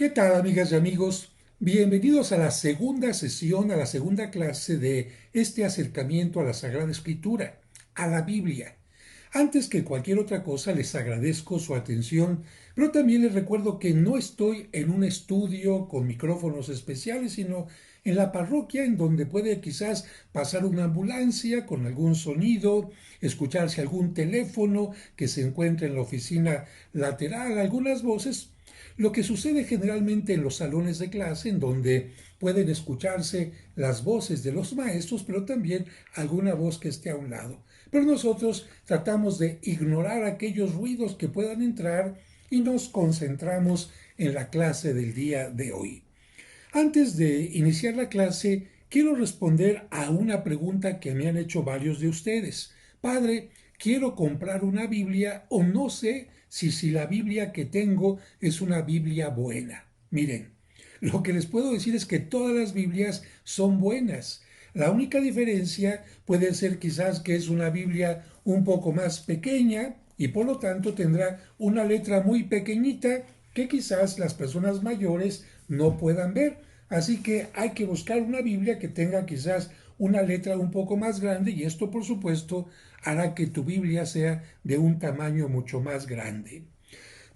¿Qué tal, amigas y amigos? Bienvenidos a la segunda sesión, a la segunda clase de este acercamiento a la Sagrada Escritura, a la Biblia. Antes que cualquier otra cosa, les agradezco su atención, pero también les recuerdo que no estoy en un estudio con micrófonos especiales, sino en la parroquia, en donde puede quizás pasar una ambulancia con algún sonido, escucharse algún teléfono que se encuentra en la oficina lateral, algunas voces. Lo que sucede generalmente en los salones de clase, en donde pueden escucharse las voces de los maestros, pero también alguna voz que esté a un lado. Pero nosotros tratamos de ignorar aquellos ruidos que puedan entrar y nos concentramos en la clase del día de hoy. Antes de iniciar la clase, quiero responder a una pregunta que me han hecho varios de ustedes. Padre, quiero comprar una Biblia o no sé si la Biblia que tengo es una Biblia buena. Miren, lo que les puedo decir es que todas las Biblias son buenas. La única diferencia puede ser quizás que es una Biblia un poco más pequeña y por lo tanto tendrá una letra muy pequeñita que quizás las personas mayores no puedan ver. Así que hay que buscar una Biblia que tenga quizás una letra un poco más grande y esto por supuesto hará que tu Biblia sea de un tamaño mucho más grande.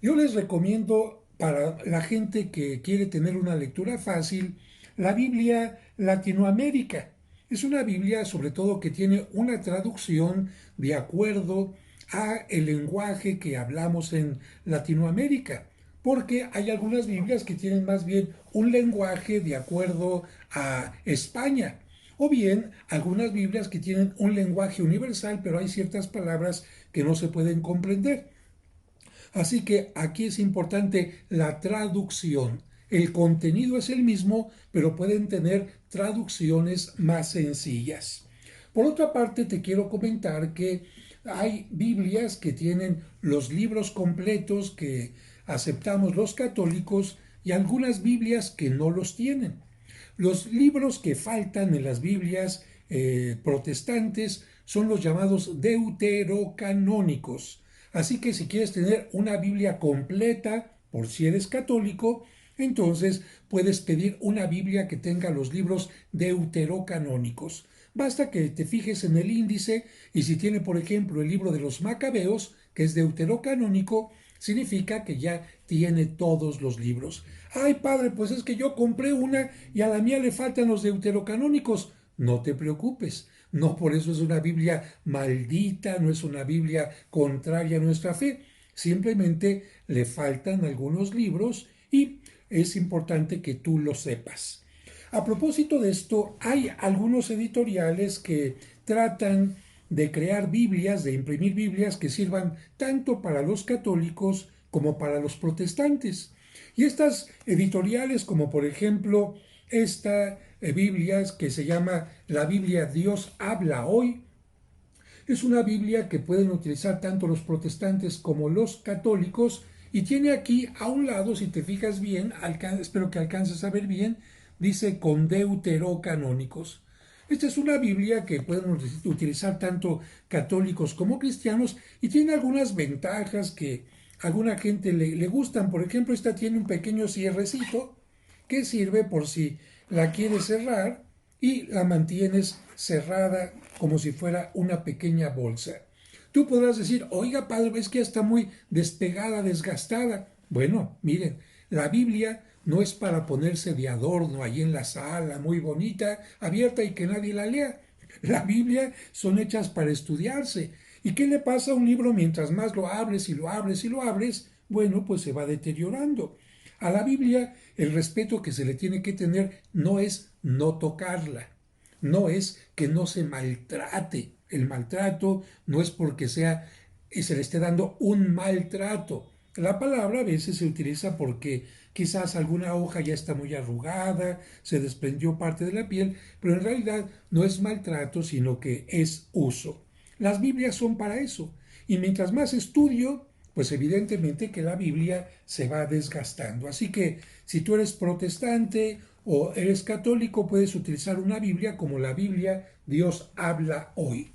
Yo les recomiendo para la gente que quiere tener una lectura fácil la Biblia Latinoamérica. Es una Biblia sobre todo que tiene una traducción de acuerdo a el lenguaje que hablamos en Latinoamérica, porque hay algunas Biblias que tienen más bien un lenguaje de acuerdo a España, o bien algunas Biblias que tienen un lenguaje universal, pero hay ciertas palabras que no se pueden comprender. Así que aquí es importante la traducción. El contenido es el mismo, pero pueden tener traducciones más sencillas. Por otra parte, te quiero comentar que hay Biblias que tienen los libros completos que aceptamos los católicos y algunas Biblias que no los tienen. Los libros que faltan en las Biblias protestantes son los llamados deuterocanónicos. Así que si quieres tener una Biblia completa, por si eres católico, entonces puedes pedir una Biblia que tenga los libros deuterocanónicos. Basta que te fijes en el índice y si tiene, por ejemplo, el libro de los Macabeos, que es deuterocanónico, significa que ya tiene todos los libros. Ay, padre, pues es que yo compré una y a la mía le faltan los deuterocanónicos. No te preocupes, no por eso es una Biblia maldita, no es una Biblia contraria a nuestra fe. Simplemente le faltan algunos libros y es importante que tú lo sepas. A propósito de esto, hay algunos editoriales que tratan de crear Biblias, de imprimir Biblias que sirvan tanto para los católicos como para los protestantes. Y estas editoriales, como por ejemplo esta Biblia que se llama la Biblia Dios habla hoy, es una Biblia que pueden utilizar tanto los protestantes como los católicos y tiene aquí a un lado, si te fijas bien, espero que alcances a ver bien, dice con deuterocanónicos. Esta es una Biblia que pueden utilizar tanto católicos como cristianos y tiene algunas ventajas que a alguna gente le gustan. Por ejemplo, esta tiene un pequeño cierrecito que sirve por si la quieres cerrar y la mantienes cerrada como si fuera una pequeña bolsa. Tú podrás decir, oiga padre, es que está muy despegada, desgastada. Bueno, miren, la Biblia no es para ponerse de adorno ahí en la sala, muy bonita, abierta y que nadie la lea. La Biblia son hechas para estudiarse. ¿Y qué le pasa a un libro mientras más lo abres y lo abres y lo abres? Bueno, pues se va deteriorando. A la Biblia el respeto que se le tiene que tener no es no tocarla, no es que no se maltrate. El maltrato no es porque sea y se le esté dando un maltrato. La palabra a veces se utiliza porque quizás alguna hoja ya está muy arrugada, se desprendió parte de la piel, pero en realidad no es maltrato, sino que es uso. Las Biblias son para eso. Y mientras más estudio, pues evidentemente que la Biblia se va desgastando. Así que si tú eres protestante o eres católico, puedes utilizar una Biblia como la Biblia Dios habla hoy.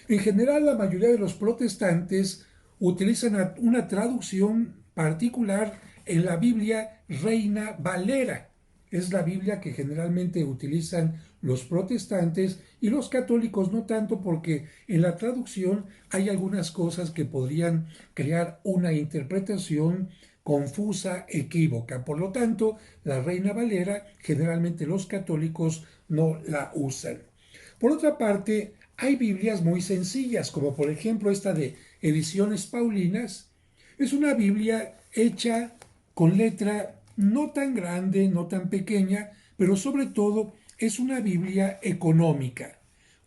En general, la mayoría de los protestantes utilizan una traducción particular en la Biblia Reina Valera. Es la Biblia que generalmente utilizan los protestantes y los católicos no tanto, porque en la traducción hay algunas cosas que podrían crear una interpretación confusa, equívoca. Por lo tanto, la Reina Valera generalmente los católicos no la usan. Por otra parte, hay Biblias muy sencillas, como por ejemplo esta de Ediciones Paulinas. Es una Biblia hecha con letra no tan grande, no tan pequeña, pero sobre todo es una Biblia económica.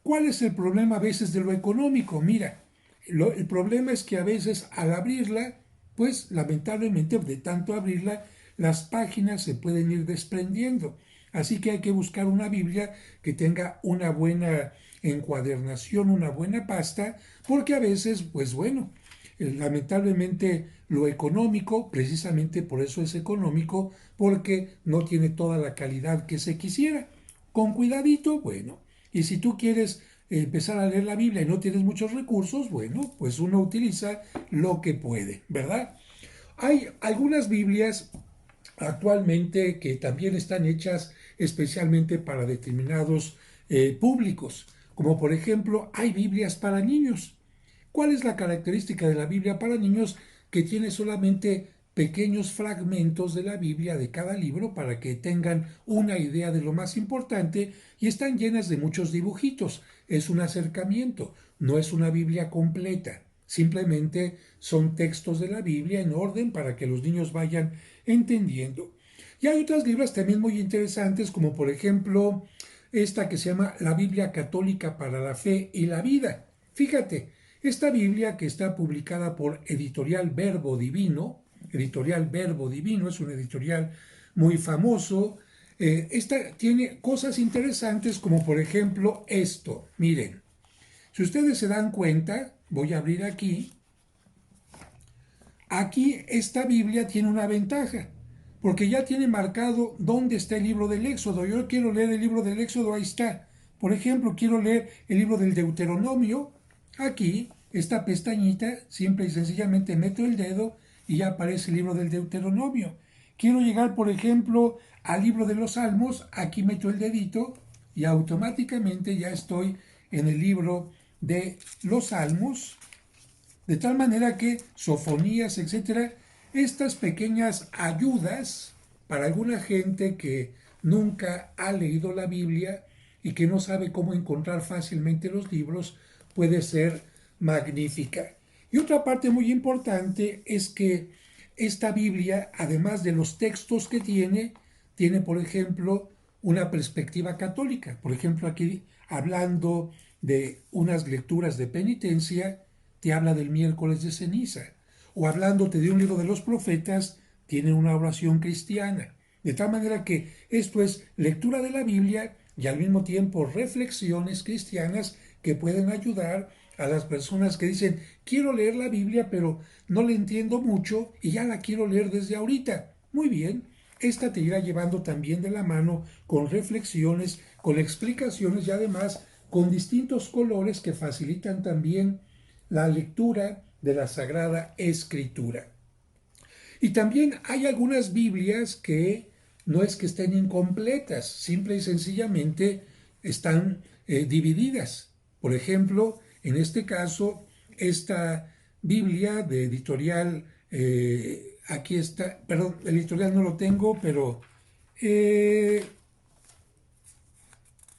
¿Cuál es el problema a veces de lo económico? Mira, el problema es que a veces al abrirla, pues lamentablemente de tanto abrirla, las páginas se pueden ir desprendiendo. Así que hay que buscar una Biblia que tenga una buena encuadernación, una buena pasta, porque a veces, pues bueno, lamentablemente lo económico, precisamente por eso es económico, porque no tiene toda la calidad que se quisiera. Con cuidadito, bueno, y si tú quieres empezar a leer la Biblia y no tienes muchos recursos, bueno, pues uno utiliza lo que puede, ¿verdad? Hay algunas Biblias actualmente que también están hechas especialmente para determinados públicos, como por ejemplo hay Biblias para niños. ¿Cuál es la característica de la Biblia para niños? Que tiene solamente pequeños fragmentos de la Biblia de cada libro para que tengan una idea de lo más importante, y están llenas de muchos dibujitos. Es un acercamiento, no es una Biblia completa. Simplemente son textos de la Biblia en orden para que los niños vayan entendiendo. Y hay otras Biblias también muy interesantes, como por ejemplo esta que se llama la Biblia Católica para la Fe y la Vida. Fíjate, esta Biblia, que está publicada por Editorial Verbo Divino es un editorial muy famoso. Esta tiene cosas interesantes como por ejemplo esto. Miren, si ustedes se dan cuenta, voy a abrir aquí. Aquí esta Biblia tiene una ventaja, porque ya tiene marcado dónde está el libro del Éxodo. Yo quiero leer el libro del Éxodo, ahí está. Por ejemplo, quiero leer el libro del Deuteronomio. Aquí, esta pestañita, simple y sencillamente meto el dedo y ya aparece el libro del Deuteronomio. Quiero llegar, por ejemplo, al libro de los Salmos. Aquí meto el dedito y automáticamente ya estoy en el libro de los Salmos. De tal manera que sofonías, etcétera, estas pequeñas ayudas para alguna gente que nunca ha leído la Biblia y que no sabe cómo encontrar fácilmente los libros, puede ser magnífica. Y otra parte muy importante es que esta Biblia, además de los textos que tiene, por ejemplo, una perspectiva católica. Por ejemplo, aquí hablando de unas lecturas de penitencia, te habla del miércoles de ceniza. O hablándote de un libro de los profetas, tiene una oración cristiana. De tal manera que esto es lectura de la Biblia y al mismo tiempo reflexiones cristianas que pueden ayudar a las personas que dicen, quiero leer la Biblia, pero no le entiendo mucho y ya la quiero leer desde ahorita. Muy bien, esta te irá llevando también de la mano con reflexiones, con explicaciones y además con distintos colores que facilitan también la lectura de la Sagrada Escritura. Y también hay algunas Biblias que no es que estén incompletas, simple y sencillamente están divididas. Por ejemplo, en este caso, esta Biblia de editorial, aquí está, perdón, el editorial no lo tengo, pero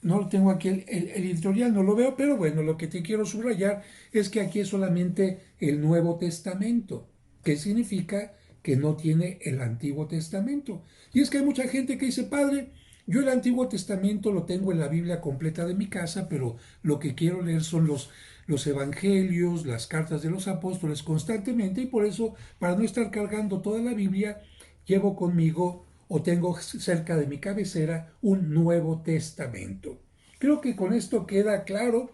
no lo tengo aquí, el editorial no lo veo, pero bueno, lo que te quiero subrayar es que aquí es solamente el Nuevo Testamento, que significa que no tiene el Antiguo Testamento. Y es que hay mucha gente que dice, padre, yo el Antiguo Testamento lo tengo en la Biblia completa de mi casa, pero lo que quiero leer son los evangelios, las cartas de los apóstoles constantemente, y por eso, para no estar cargando toda la Biblia, llevo conmigo o tengo cerca de mi cabecera un Nuevo Testamento. Creo que con esto queda claro.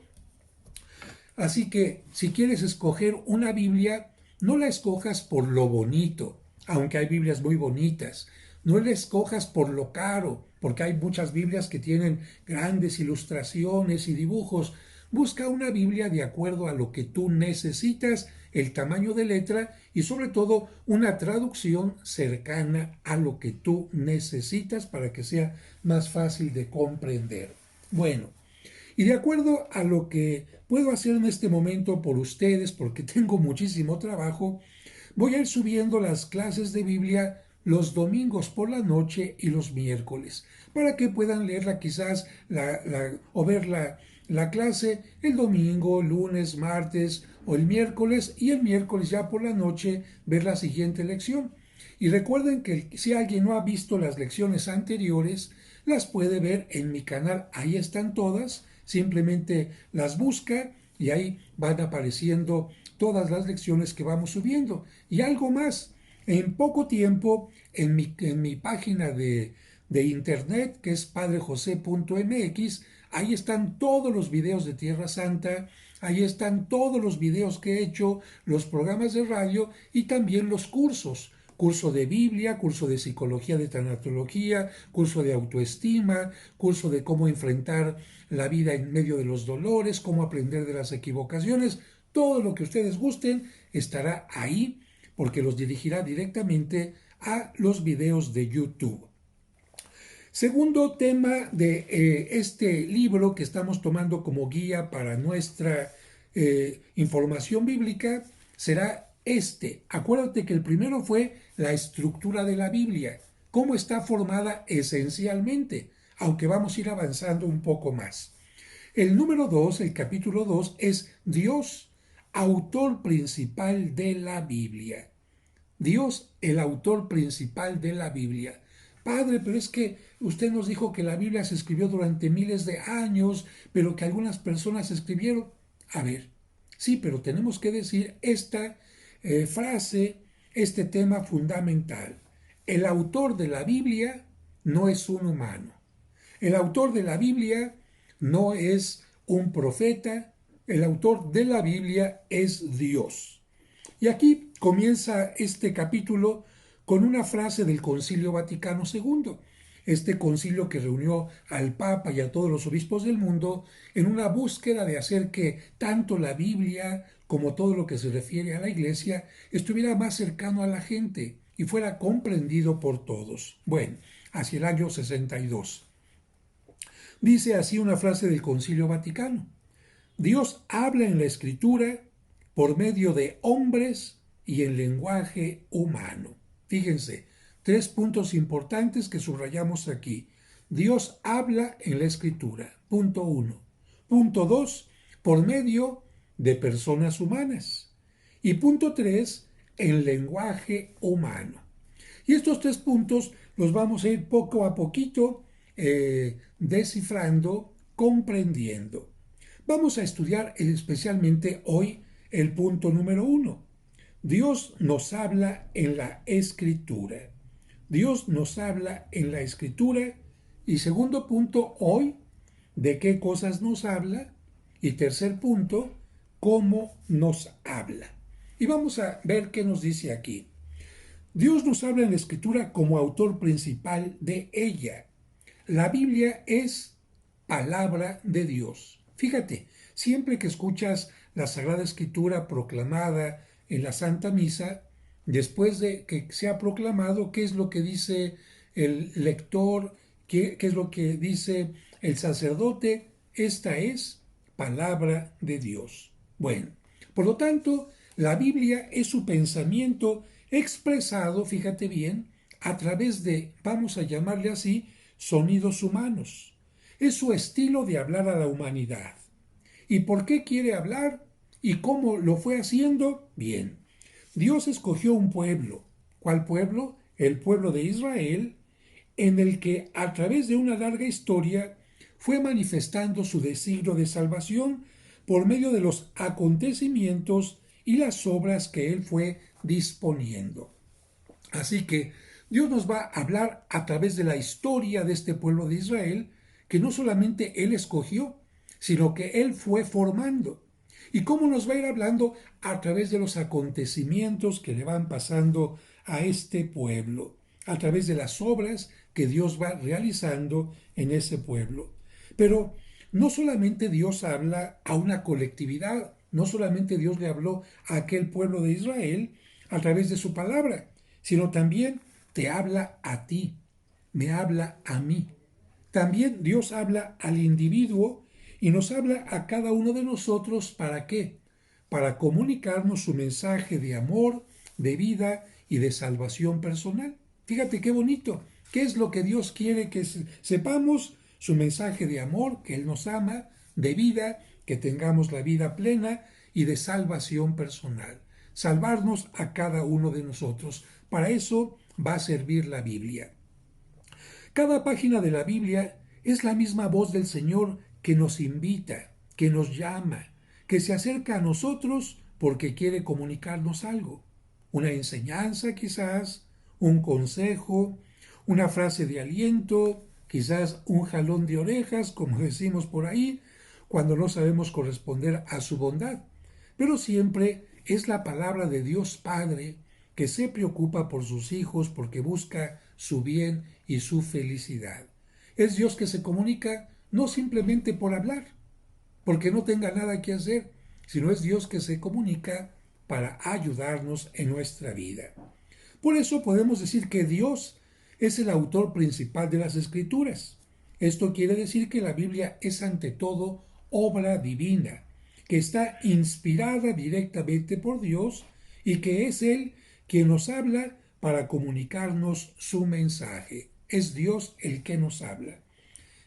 Así que si quieres escoger una Biblia, no la escojas por lo bonito, aunque hay Biblias muy bonitas. No la escojas por lo caro, porque hay muchas Biblias que tienen grandes ilustraciones y dibujos. Busca una Biblia de acuerdo a lo que tú necesitas, el tamaño de letra y sobre todo una traducción cercana a lo que tú necesitas para que sea más fácil de comprender. Bueno, y de acuerdo a lo que puedo hacer en este momento por ustedes, porque tengo muchísimo trabajo, voy a ir subiendo las clases de Biblia los domingos por la noche y los miércoles, para que puedan leerla quizás o ver la clase el domingo, lunes, martes o el miércoles, y el miércoles ya por la noche ver la siguiente lección. Y recuerden que si alguien no ha visto las lecciones anteriores, las puede ver en mi canal, ahí están todas, simplemente las busca y ahí van apareciendo todas las lecciones que vamos subiendo. Y algo más, en poco tiempo en mi página de internet, que es padrejose.mx, ahí están todos los videos de Tierra Santa, ahí están todos los videos que he hecho, los programas de radio y también los cursos. Curso de Biblia, curso de psicología de tanatología, curso de autoestima, curso de cómo enfrentar la vida en medio de los dolores, cómo aprender de las equivocaciones. Todo lo que ustedes gusten estará ahí porque los dirigirá directamente a los videos de YouTube. Segundo tema de este libro que estamos tomando como guía para nuestra información bíblica será este. Acuérdate que el primero fue la estructura de la Biblia, cómo está formada esencialmente, aunque vamos a ir avanzando un poco más. El número 2, el capítulo 2, es Dios, autor principal de la Biblia. Dios, el autor principal de la Biblia. Padre, pero es que usted nos dijo que la Biblia se escribió durante miles de años, pero que algunas personas escribieron. A ver, sí, pero tenemos que decir esta frase, este tema fundamental. El autor de la Biblia no es un humano. El autor de la Biblia no es un profeta. El autor de la Biblia es Dios. Y aquí comienza este capítulo con una frase del Concilio Vaticano II, este concilio que reunió al Papa y a todos los obispos del mundo en una búsqueda de hacer que tanto la Biblia como todo lo que se refiere a la Iglesia estuviera más cercano a la gente y fuera comprendido por todos. Bueno, hacia el año 62. Dice así una frase del Concilio Vaticano. Dios habla en la Escritura por medio de hombres y en lenguaje humano. Fíjense, tres puntos importantes que subrayamos aquí. Dios habla en la Escritura. Punto 1. Punto 2. Por medio de personas humanas. Y punto 3. En lenguaje humano. Y estos tres puntos los vamos a ir poco a poquito descifrando, comprendiendo. Vamos a estudiar especialmente hoy el punto número 1. Dios nos habla en la Escritura. Dios nos habla en la Escritura. Y segundo punto, hoy, ¿de qué cosas nos habla? Y tercer punto, ¿cómo nos habla? Y vamos a ver qué nos dice aquí. Dios nos habla en la Escritura como autor principal de ella. La Biblia es palabra de Dios. Fíjate, siempre que escuchas la Sagrada Escritura proclamada en la Santa Misa, después de que se ha proclamado, ¿qué es lo que dice el lector? ¿Qué es lo que dice el sacerdote? Esta es palabra de Dios. Bueno, por lo tanto, la Biblia es su pensamiento expresado, fíjate bien, a través de, vamos a llamarle así, sonidos humanos. Es su estilo de hablar a la humanidad. ¿Y por qué quiere hablar? ¿Y cómo lo fue haciendo? Bien, Dios escogió un pueblo. ¿Cuál pueblo? El pueblo de Israel, en el que a través de una larga historia fue manifestando su designio de salvación por medio de los acontecimientos y las obras que él fue disponiendo. Así que Dios nos va a hablar a través de la historia de este pueblo de Israel, que no solamente Él escogió, sino que Él fue formando. ¿Y cómo nos va a ir hablando? A través de los acontecimientos que le van pasando a este pueblo, a través de las obras que Dios va realizando en ese pueblo. Pero No solamente Dios habla a una colectividad, no solamente Dios le habló a aquel pueblo de Israel a través de su palabra, sino también te habla a ti, me habla a mí. También Dios habla al individuo y nos habla a cada uno de nosotros. ¿Para qué? Para comunicarnos su mensaje de amor, de vida y de salvación personal. Fíjate qué bonito. ¿Qué es lo que Dios quiere que sepamos? Su mensaje de amor, que Él nos ama, de vida, que tengamos la vida plena y de salvación personal. Salvarnos a cada uno de nosotros. Para eso va a servir la Biblia. Cada página de la Biblia es la misma voz del Señor que nos invita, que nos llama, que se acerca a nosotros porque quiere comunicarnos algo. Una enseñanza quizás, un consejo, una frase de aliento, quizás un jalón de orejas, como decimos por ahí, cuando no sabemos corresponder a su bondad. Pero siempre es la palabra de Dios Padre que se preocupa por sus hijos porque busca su bien y su felicidad. Es Dios que se comunica no simplemente por hablar, porque no tenga nada que hacer, sino es Dios que se comunica para ayudarnos en nuestra vida. Por eso podemos decir que Dios es el autor principal de las Escrituras. Esto quiere decir que la Biblia es ante todo obra divina, que está inspirada directamente por Dios y que es Él quien nos habla para comunicarnos su mensaje. Es Dios el que nos habla.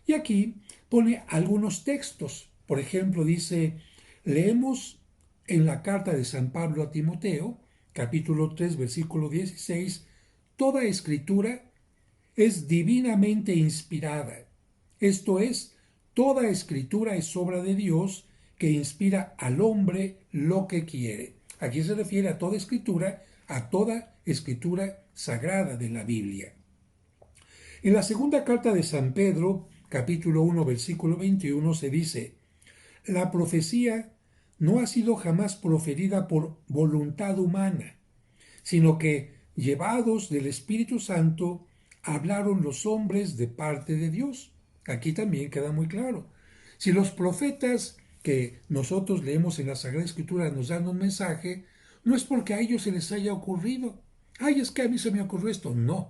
Y aquí pone algunos textos. Por ejemplo, dice, leemos en la carta de San Pablo a Timoteo, capítulo 3, versículo 16, toda escritura es divinamente inspirada. Esto es, toda escritura es obra de Dios que inspira al hombre lo que quiere. Aquí se refiere a toda escritura sagrada de la Biblia. En la segunda carta de San Pedro, capítulo 1, versículo 21, se dice, la profecía no ha sido jamás proferida por voluntad humana, sino que, llevados del Espíritu Santo, hablaron los hombres de parte de Dios. Aquí también queda muy claro. Si los profetas que nosotros leemos en la Sagrada Escritura nos dan un mensaje, no es porque a ellos se les haya ocurrido. Ay, es que a mí se me ocurrió esto. No,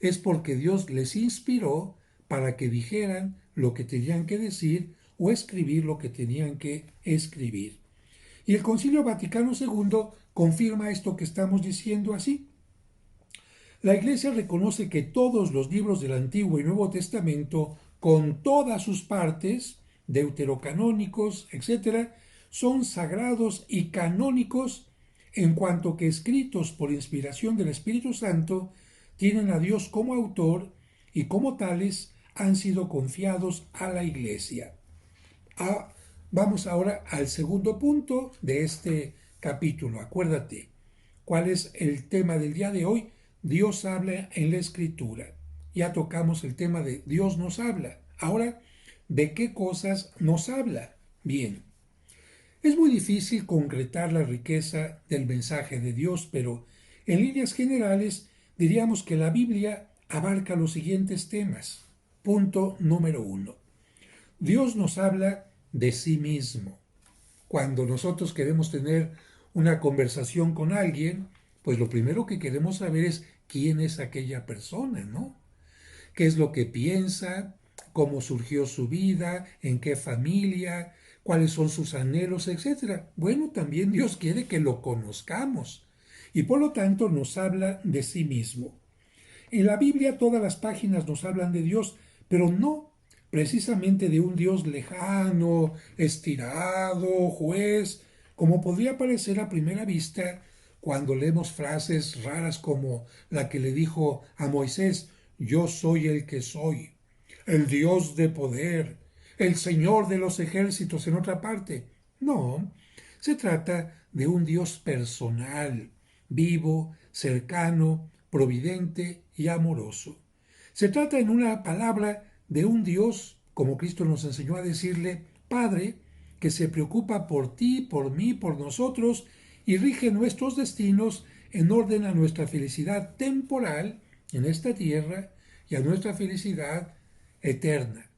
es porque Dios les inspiró para que dijeran lo que tenían que decir o escribir lo que tenían que escribir. Y el Concilio Vaticano II confirma esto que estamos diciendo así. La Iglesia reconoce que todos los libros del Antiguo y Nuevo Testamento, con todas sus partes, deuterocanónicos, etc., son sagrados y canónicos en cuanto que escritos por inspiración del Espíritu Santo, tienen a Dios como autor y como tales han sido confiados a la Iglesia. Vamos ahora al segundo punto de este capítulo. Acuérdate, ¿cuál es el tema del día de hoy? Dios habla en la Escritura. Ya tocamos el tema de Dios nos habla. Ahora, ¿de qué cosas nos habla? Bien, es muy difícil concretar la riqueza del mensaje de Dios, pero en líneas generales diríamos que la Biblia abarca los siguientes temas. Punto número 1. Dios nos habla de sí mismo. Cuando nosotros queremos tener una conversación con alguien, pues lo primero que queremos saber es quién es aquella persona, ¿no? ¿Qué es lo que piensa? ¿Cómo surgió su vida? ¿En qué familia? ¿Cuáles son sus anhelos? Etcétera. Bueno, también Dios quiere que lo conozcamos y por lo tanto nos habla de sí mismo. En la Biblia todas las páginas nos hablan de Dios, pero no precisamente de un Dios lejano, estirado, juez, como podría parecer a primera vista cuando leemos frases raras como la que le dijo a Moisés, yo soy el que soy, el Dios de poder, el Señor de los ejércitos en otra parte. No, se trata de un Dios personal, vivo, cercano, providente y amoroso. Se trata en una palabra de un Dios, como Cristo nos enseñó a decirle, Padre, que se preocupa por ti, por mí, por nosotros y rige nuestros destinos en orden a nuestra felicidad temporal en esta tierra y a nuestra felicidad eterna.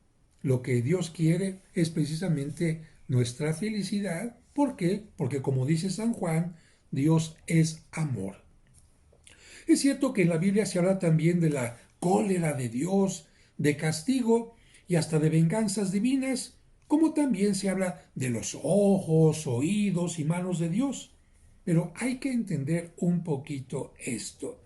lo que Dios quiere es precisamente nuestra felicidad. ¿Por qué? Porque como dice San Juan, Dios es amor. Es cierto que en la Biblia se habla también de la cólera de Dios, de castigo y hasta de venganzas divinas, como también se habla de los ojos, oídos y manos de Dios. Pero hay que entender un poquito esto.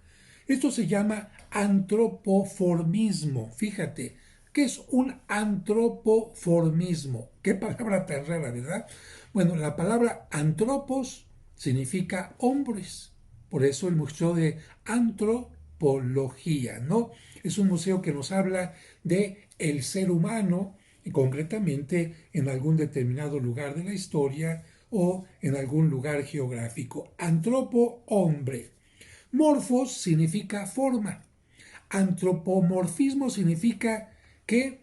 Esto se llama antropoformismo. Fíjate, ¿qué es un antropoformismo? Qué palabra tan rara, ¿verdad? Bueno, la palabra antropos significa hombres. Por eso el Museo de Antropología, ¿no? Es un museo que nos habla de el ser humano, y concretamente en algún determinado lugar de la historia o en algún lugar geográfico. Antropo, hombre. Morfos significa forma. Antropomorfismo significa que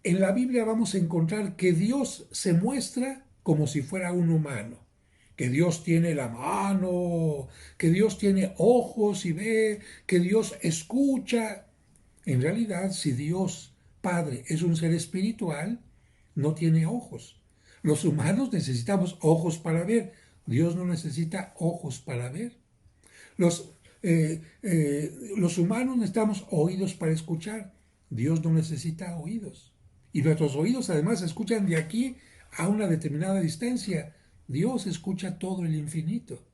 en la Biblia vamos a encontrar que Dios se muestra como si fuera un humano, que Dios tiene la mano, que Dios tiene ojos y ve, que Dios escucha. En realidad, si Dios Padre es un ser espiritual, no tiene ojos. Los humanos necesitamos ojos para ver. Dios no necesita ojos para ver. Los, los humanos necesitamos oídos para escuchar. Dios no necesita oídos. Y nuestros oídos además escuchan de aquí a una determinada distancia. Dios escucha todo el infinito.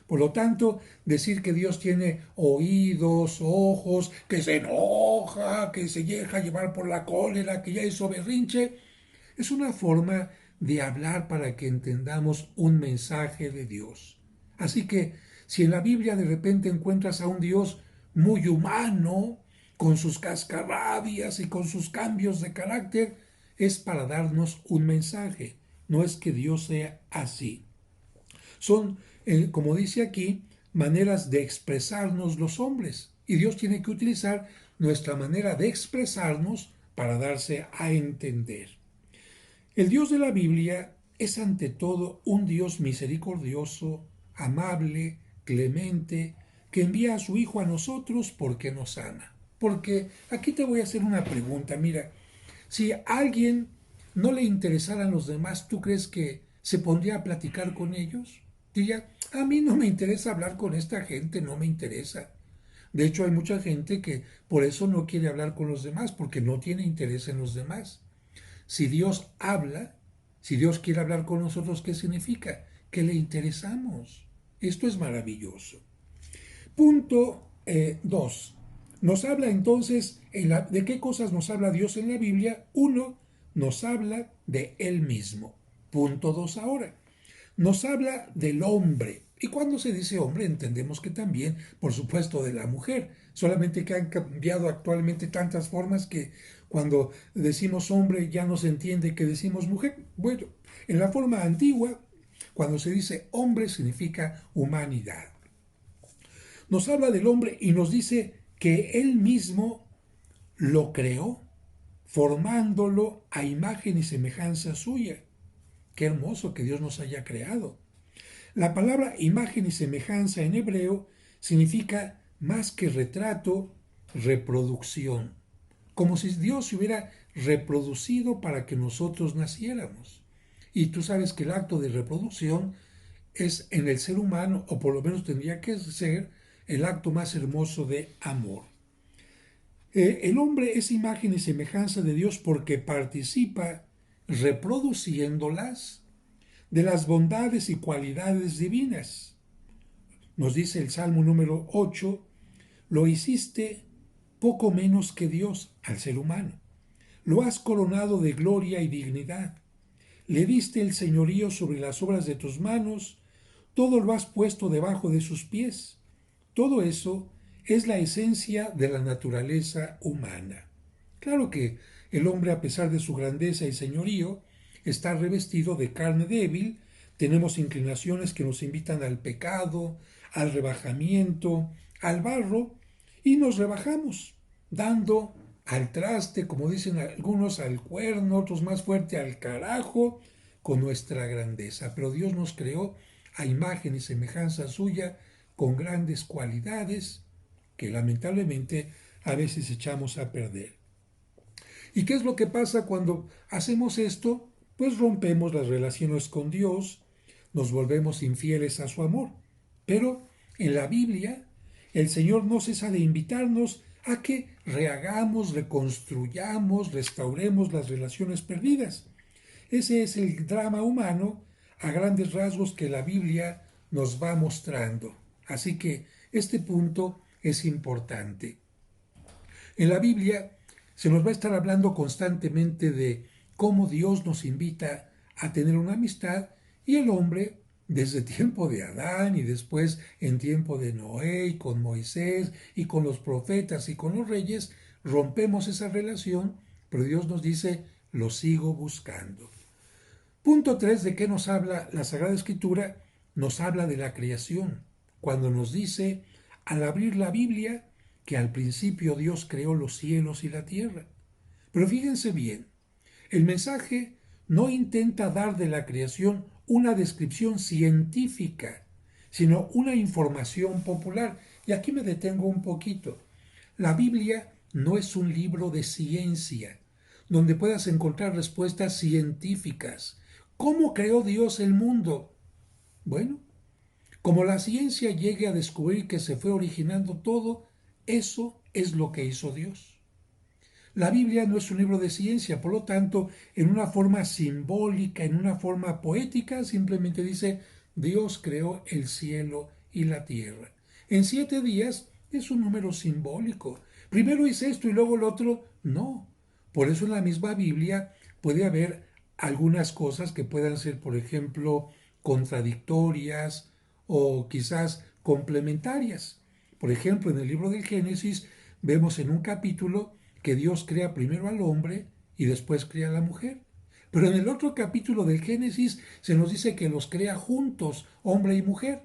Por lo tanto, decir que Dios tiene oídos, ojos, que se enoja, que se deja llevar por la cólera, que ya hizo berrinche, es una forma de hablar para que entendamos un mensaje de Dios. Así que si en la Biblia de repente encuentras a un Dios muy humano, con sus cascarrabias y con sus cambios de carácter, es para darnos un mensaje. No es que Dios sea así. Son, como dice aquí, maneras de expresarnos los hombres. Y Dios tiene que utilizar nuestra manera de expresarnos para darse a entender. El Dios de la Biblia es ante todo un Dios misericordioso, amable, clemente, que envía a su Hijo a nosotros porque nos ama. Porque aquí te voy a hacer una pregunta. Mira, si a alguien no le interesaran los demás, ¿tú crees que se pondría a platicar con ellos? Diría, a mí no me interesa hablar con esta gente, no me interesa. De hecho, hay mucha gente que por eso no quiere hablar con los demás, porque no tiene interés en los demás. Si Dios habla, si Dios quiere hablar con nosotros, ¿qué significa? Que le interesamos. Esto es maravilloso. Punto 2. Nos habla entonces de qué cosas nos habla Dios en la Biblia. Uno, nos habla de Él mismo. Punto 2 ahora. Nos habla del hombre. Y cuando se dice hombre, entendemos que también, por supuesto, de la mujer. Solamente que han cambiado actualmente tantas formas que cuando decimos hombre ya no se entiende que decimos mujer. Bueno, en la forma antigua, cuando se dice hombre significa humanidad. Nos habla del hombre y nos dice que él mismo lo creó, formándolo a imagen y semejanza suya. Qué hermoso que Dios nos haya creado. La palabra imagen y semejanza en hebreo significa más que retrato, reproducción. Como si Dios se hubiera reproducido para que nosotros naciéramos. Y tú sabes que el acto de reproducción es en el ser humano, o por lo menos tendría que ser, el acto más hermoso de amor. El hombre es imagen y semejanza de Dios porque participa reproduciéndolas de las bondades y cualidades divinas. Nos dice el Salmo número 8, lo hiciste poco menos que Dios al ser humano. Lo has coronado de gloria y dignidad. Le diste el señorío sobre las obras de tus manos, todo lo has puesto debajo de sus pies. Todo eso es la esencia de la naturaleza humana. Claro que el hombre, a pesar de su grandeza y señorío, está revestido de carne débil, tenemos inclinaciones que nos invitan al pecado, al rebajamiento, al barro, y nos rebajamos, dando al traste, como dicen algunos, al cuerno, otros más fuerte, al carajo, con nuestra grandeza. Pero Dios nos creó a imagen y semejanza suya, con grandes cualidades que lamentablemente a veces echamos a perder. ¿Y qué es lo que pasa cuando hacemos esto? Pues rompemos las relaciones con Dios, nos volvemos infieles a su amor. Pero en la Biblia, el Señor no cesa de invitarnos a que rehagamos, reconstruyamos, restauremos las relaciones perdidas. Ese es el drama humano a grandes rasgos que la Biblia nos va mostrando. Así que este punto es importante. En la Biblia se nos va a estar hablando constantemente de cómo Dios nos invita a tener una amistad y el hombre, desde tiempo de Adán y después en tiempo de Noé y con Moisés y con los profetas y con los reyes, rompemos esa relación, pero Dios nos dice, lo sigo buscando. Punto 3 ¿de qué nos habla la Sagrada Escritura? Nos habla de la creación, cuando nos dice, al abrir la Biblia, que al principio Dios creó los cielos y la tierra. Pero fíjense bien, el mensaje no intenta dar de la creación una descripción científica, sino una información popular. Y aquí me detengo un poquito. La Biblia no es un libro de ciencia, donde puedas encontrar respuestas científicas. ¿Cómo creó Dios el mundo? Bueno, como la ciencia llegue a descubrir que se fue originando todo, eso es lo que hizo Dios. La Biblia no es un libro de ciencia, por lo tanto, en una forma simbólica, en una forma poética, simplemente dice, Dios creó el cielo y la tierra. En 7 días es un número simbólico. Primero hice esto y luego lo otro. No. Por eso en la misma Biblia puede haber algunas cosas que puedan ser, por ejemplo, contradictorias o quizás complementarias. Por ejemplo, en el libro del Génesis vemos en un capítulo que Dios crea primero al hombre y después crea a la mujer. Pero en el otro capítulo del Génesis se nos dice que los crea juntos, hombre y mujer.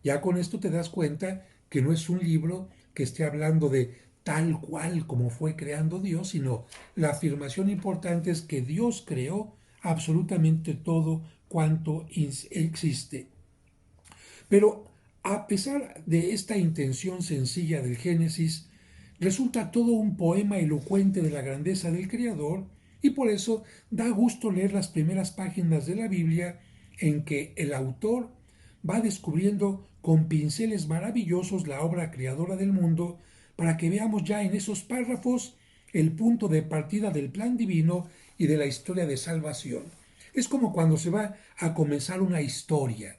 Ya con esto te das cuenta que no es un libro que esté hablando de tal cual como fue creando Dios, sino la afirmación importante es que Dios creó absolutamente todo cuanto existe. Pero a pesar de esta intención sencilla del Génesis, resulta todo un poema elocuente de la grandeza del Creador y por eso da gusto leer las primeras páginas de la Biblia en que el autor va descubriendo con pinceles maravillosos la obra creadora del mundo para que veamos ya en esos párrafos el punto de partida del plan divino y de la historia de salvación. Es como cuando se va a comenzar una historia.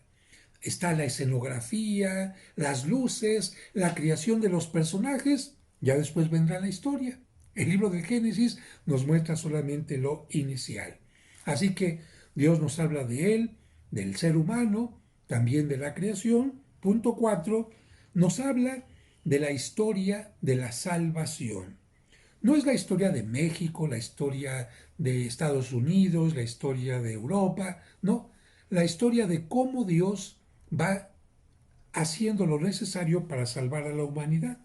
Está la escenografía, las luces, la creación de los personajes, ya después vendrá la historia. El libro del Génesis nos muestra solamente lo inicial. Así que Dios nos habla de él, del ser humano, también de la creación. Punto 4, nos habla de la historia de la salvación. No es la historia de México, la historia de Estados Unidos, la historia de Europa, no, la historia de cómo Dios va haciendo lo necesario para salvar a la humanidad.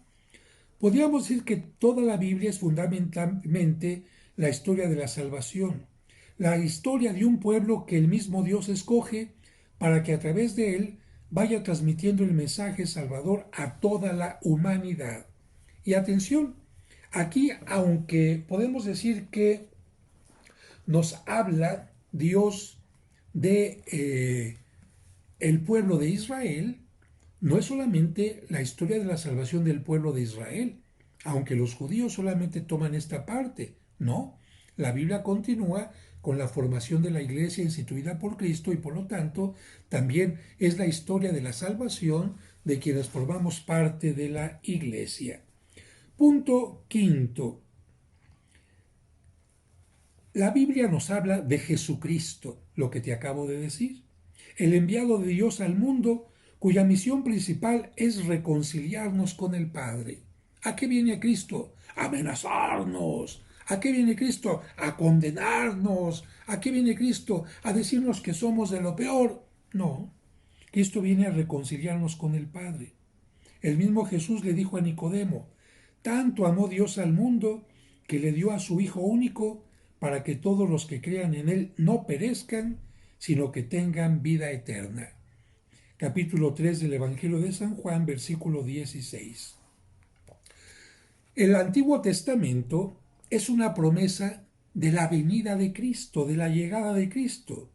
Podríamos decir que toda la Biblia es fundamentalmente la historia de la salvación, la historia de un pueblo que el mismo Dios escoge para que a través de él vaya transmitiendo el mensaje salvador a toda la humanidad. Y atención, aquí aunque podemos decir que nos habla Dios de el pueblo de Israel, no es solamente la historia de la salvación del pueblo de Israel, aunque los judíos solamente toman esta parte, no. La Biblia continúa con la formación de la iglesia instituida por Cristo y por lo tanto también es la historia de la salvación de quienes formamos parte de la iglesia. Punto quinto. La Biblia nos habla de Jesucristo, lo que te acabo de decir, el enviado de Dios al mundo cuya misión principal es reconciliarnos con el Padre. ¿A qué viene Cristo? A amenazarnos. ¿A qué viene Cristo? A condenarnos. ¿A qué viene Cristo? A decirnos que somos de lo peor. No, Cristo viene a reconciliarnos con el Padre. El mismo Jesús le dijo a Nicodemo, tanto amó Dios al mundo que le dio a su Hijo único para que todos los que crean en Él no perezcan, sino que tengan vida eterna. Capítulo 3 del Evangelio de San Juan, versículo 16. El Antiguo Testamento es una promesa de la venida de Cristo, de la llegada de Cristo.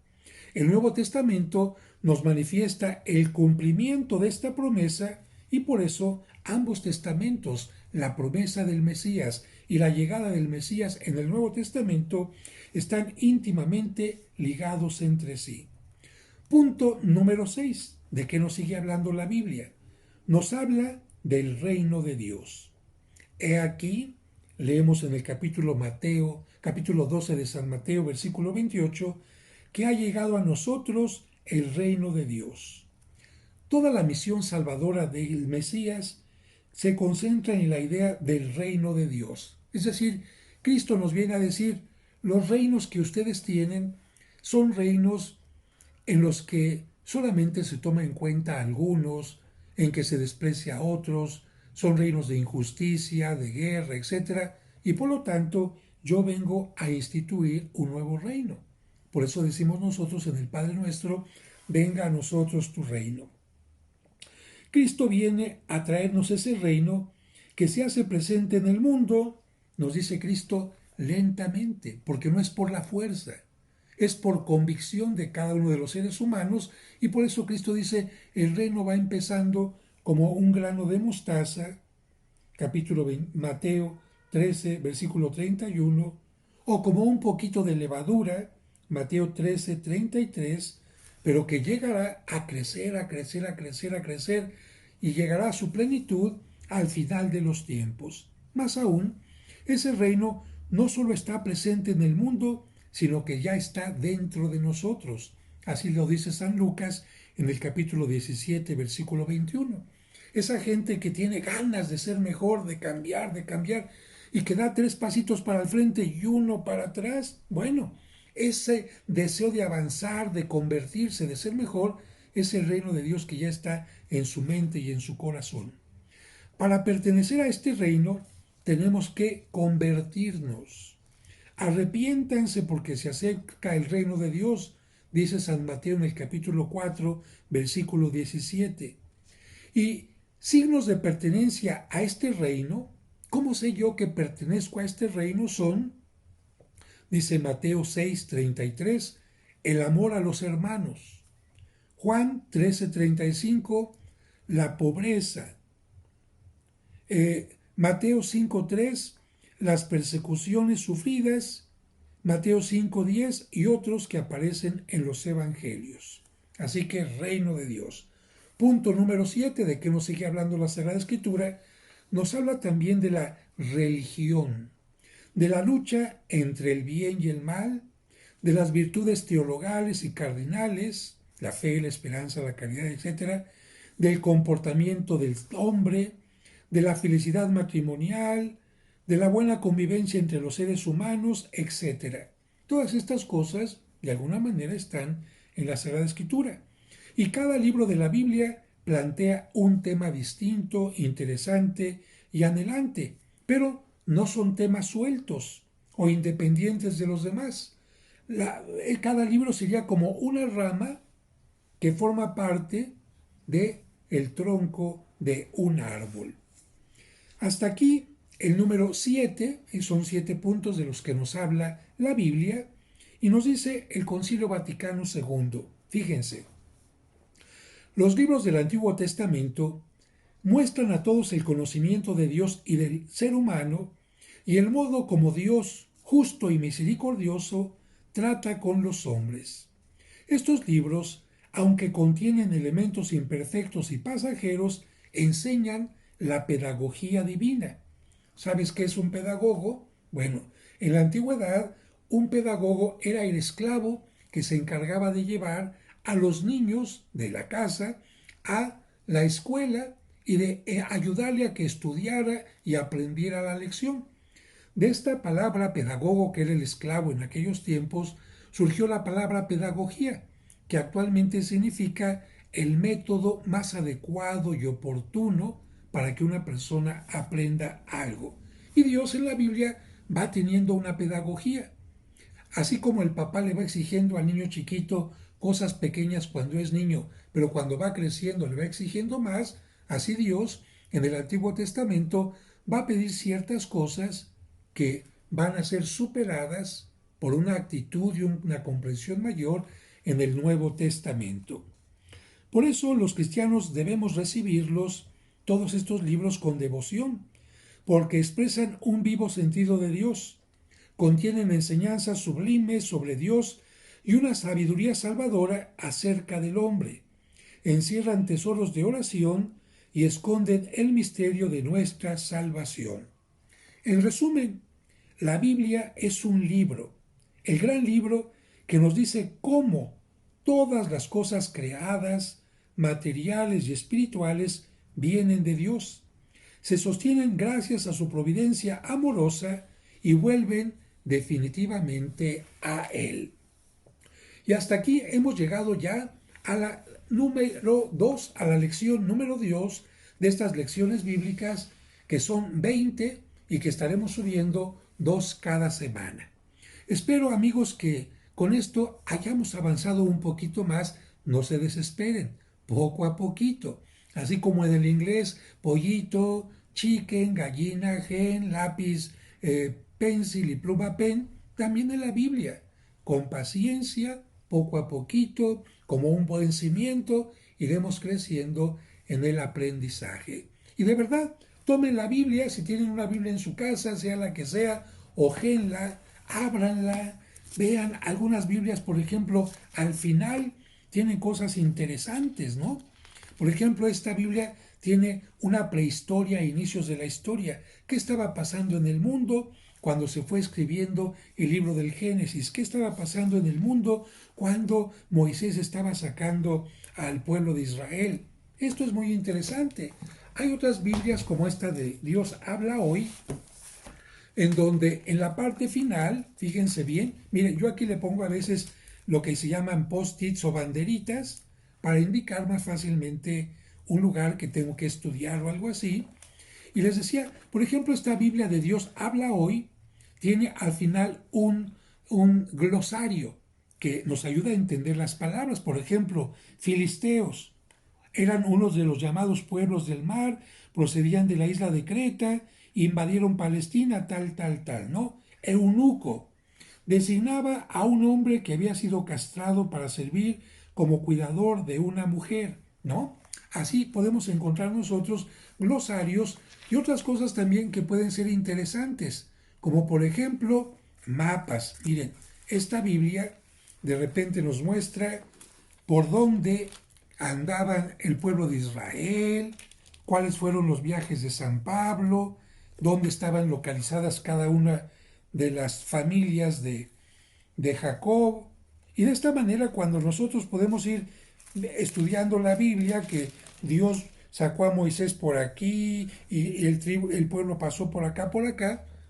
El Nuevo Testamento nos manifiesta el cumplimiento de esta promesa y por eso ambos testamentos, la promesa del Mesías y la llegada del Mesías en el Nuevo Testamento, están íntimamente ligados entre sí. Punto número 6. ¿De qué nos sigue hablando la Biblia? Nos habla del reino de Dios. He aquí, leemos en el capítulo 12 de San Mateo, versículo 28, que ha llegado a nosotros el reino de Dios. Toda la misión salvadora del Mesías se concentra en la idea del reino de Dios. Es decir, Cristo nos viene a decir, los reinos que ustedes tienen son reinos en los que solamente se toma en cuenta a algunos, en que se desprecia a otros, son reinos de injusticia, de guerra, etc. Y por lo tanto, yo vengo a instituir un nuevo reino. Por eso decimos nosotros en el Padre Nuestro, venga a nosotros tu reino. Cristo viene a traernos ese reino que se hace presente en el mundo, nos dice Cristo, lentamente, porque no es por la fuerza, es por convicción de cada uno de los seres humanos, y por eso Cristo dice, el reino va empezando como un grano de mostaza, capítulo 20, Mateo 13, versículo 31, o como un poquito de levadura, Mateo 13, 33, pero que llegará a crecer, a crecer, a crecer, a crecer, y llegará a su plenitud al final de los tiempos. Más aún, ese reino no solo está presente en el mundo, sino que ya está dentro de nosotros. Así lo dice San Lucas en el capítulo 17, versículo 21. Esa gente que tiene ganas de ser mejor, de cambiar, y que da 3 pasitos para el frente y uno para atrás, bueno, ese deseo de avanzar, de convertirse, de ser mejor, es el reino de Dios que ya está en su mente y en su corazón. Para pertenecer a este reino tenemos que convertirnos. Arrepiéntanse porque se acerca el reino de Dios, dice San Mateo en el capítulo 4, versículo 17. Y signos de pertenencia a este reino, ¿cómo sé yo que pertenezco a este reino? Son, dice Mateo 6:33, el amor a los hermanos. Juan 13:35, la pobreza. Mateo 5:3, las persecuciones sufridas. Mateo 5:10 y otros que aparecen en los evangelios. Así que reino de Dios. Punto número 7, de que nos sigue hablando la Sagrada Escritura, nos habla también de la religión, de la lucha entre el bien y el mal, de las virtudes teologales y cardinales, la fe, la esperanza, la caridad, etc., del comportamiento del hombre, de la felicidad matrimonial, de la buena convivencia entre los seres humanos, etc. Todas estas cosas, de alguna manera, están en la Sagrada Escritura. Y cada libro de la Biblia plantea un tema distinto, interesante y anhelante, pero no son temas sueltos o independientes de los demás. Cada libro sería como una rama que forma parte de el tronco de un árbol. Hasta aquí el número 7, y son 7 puntos de los que nos habla la Biblia, y nos dice el Concilio Vaticano II. Fíjense, los libros del Antiguo Testamento muestran a todos el conocimiento de Dios y del ser humano y el modo como Dios, justo y misericordioso, trata con los hombres. Estos libros, aunque contienen elementos imperfectos y pasajeros, enseñan la pedagogía divina. ¿Sabes qué es un pedagogo? Bueno, en la antigüedad, un pedagogo era el esclavo que se encargaba de llevar a los niños de la casa a la escuela y de ayudarle a que estudiara y aprendiera la lección. De esta palabra pedagogo, que era el esclavo en aquellos tiempos, surgió la palabra pedagogía, que actualmente significa el método más adecuado y oportuno para que una persona aprenda algo. Y Dios en la Biblia va teniendo una pedagogía. Así como el papá le va exigiendo al niño chiquito cosas pequeñas cuando es niño, pero cuando va creciendo le va exigiendo más, así Dios en el Antiguo Testamento va a pedir ciertas cosas que van a ser superadas por una actitud y una comprensión mayor en el Nuevo Testamento. Por eso los cristianos debemos recibirlos, todos estos libros, con devoción, porque expresan un vivo sentido de Dios, contienen enseñanzas sublimes sobre Dios y una sabiduría salvadora acerca del hombre, encierran tesoros de oración y esconden el misterio de nuestra salvación. En resumen, la Biblia es un libro, el gran libro que nos dice cómo todas las cosas creadas, materiales y espirituales, vienen de Dios. Se sostienen gracias a su providencia amorosa y vuelven definitivamente a Él. Y hasta aquí hemos llegado ya a la número 2, a la lección número 2 de estas lecciones bíblicas, que son 20 y que estaremos subiendo 2 cada semana. Espero, amigos, que con esto hayamos avanzado un poquito más. No se desesperen, poco a poquito. Así como en el inglés, pollito, chicken, gallina, hen, lápiz, pencil y pluma pen, también en la Biblia. Con paciencia, poco a poquito, como un buen cimiento, iremos creciendo en el aprendizaje. Y de verdad, tomen la Biblia, si tienen una Biblia en su casa, sea la que sea, hojenla, ábranla, vean algunas Biblias, por ejemplo, al final tienen cosas interesantes, ¿no? Por ejemplo, esta Biblia tiene una prehistoria a inicios de la historia. ¿Qué estaba pasando en el mundo cuando se fue escribiendo el libro del Génesis? ¿Qué estaba pasando en el mundo cuando Moisés estaba sacando al pueblo de Israel? Esto es muy interesante. Hay otras Biblias como esta de Dios habla hoy, en donde en la parte final, fíjense bien, miren, yo aquí le pongo a veces lo que se llaman post-its o banderitas para indicar más fácilmente un lugar que tengo que estudiar o algo así. Y les decía, por ejemplo, esta Biblia de Dios habla hoy tiene al final un glosario que nos ayuda a entender las palabras. Por ejemplo, filisteos eran unos de los llamados pueblos del mar, procedían de la isla de Creta, invadieron Palestina, tal, ¿no? Eunuco designaba a un hombre que había sido castrado para servir como cuidador de una mujer, ¿no? Así podemos encontrar nosotros glosarios y otras cosas también que pueden ser interesantes, como por ejemplo mapas. Miren, esta Biblia de repente nos muestra por dónde andaban el pueblo de Israel, cuáles fueron los viajes de San Pablo, dónde estaban localizadas cada una de las familias de Jacob. Y de esta manera, cuando nosotros podemos ir estudiando la Biblia, que Dios sacó a Moisés por aquí y el pueblo pasó por acá,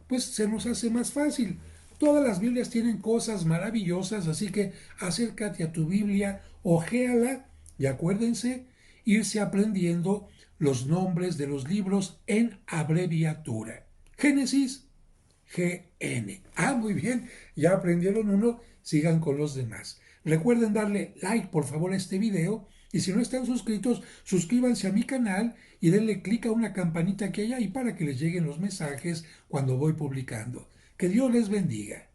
pues se nos hace más fácil. Todas las Biblias tienen cosas maravillosas, así que acércate a tu Biblia, hojeala y acuérdense irse aprendiendo los nombres de los libros en abreviatura. Génesis, GN. Ah, muy bien, ya aprendieron uno, sigan con los demás. Recuerden darle like por favor a este video y si no están suscritos, suscríbanse a mi canal y denle clic a una campanita que hay ahí para que les lleguen los mensajes cuando voy publicando. Que Dios les bendiga.